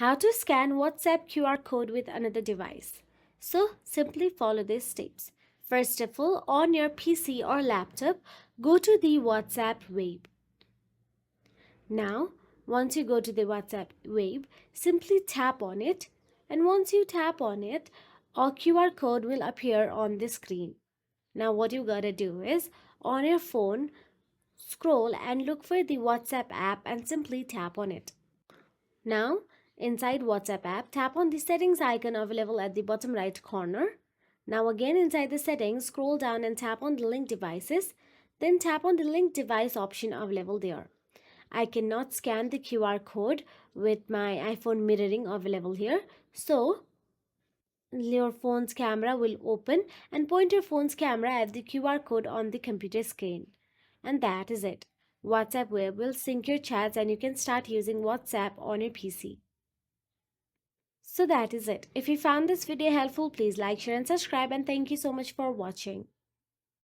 How to scan WhatsApp QR code with another device. So simply follow these steps. First of all, on your PC or laptop, go to the WhatsApp web. Now, once you go to the WhatsApp web, simply tap on it, and once you tap on it, a QR code will appear on the screen. Now what you gotta do is, on your phone, scroll and look for the WhatsApp app and simply tap on it. Now, inside WhatsApp app, tap on the settings icon available at the bottom right corner. Now again inside the settings, scroll down and tap on the link devices. Then tap on the link device option available there. I cannot scan the QR code with my iPhone mirroring available here. So, your phone's camera will open and point your phone's camera at the QR code on the computer screen. And that is it. WhatsApp web will sync your chats and you can start using WhatsApp on your PC. So that is it. If you found this video helpful, please like, share and subscribe, and thank you so much for watching.